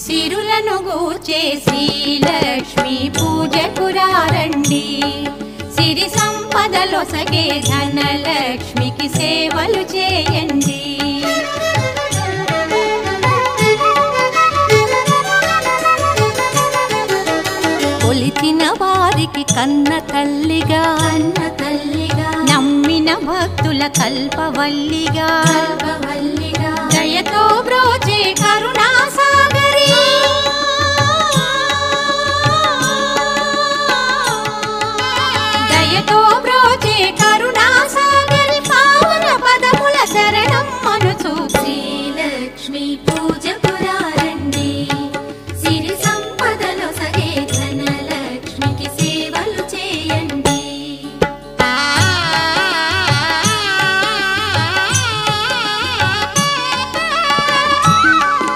సిరులను గూర్చే శ్రీలక్ష్మి పూజకు రండి, సిరి సంపదలొసగే ధనలక్ష్మికి సేవలు చేయండి. కొలిచిన వారికి కన్న తల్లిగా నమ్మిన భక్తుల కల్పవల్లిగా దయతో బ్రోచే కరుణా సాగరి, దయతో బ్రోచే కరుణా సాగరి పావన పదముల శరణం మనుచు శ్రీలక్ష్మి పూజకు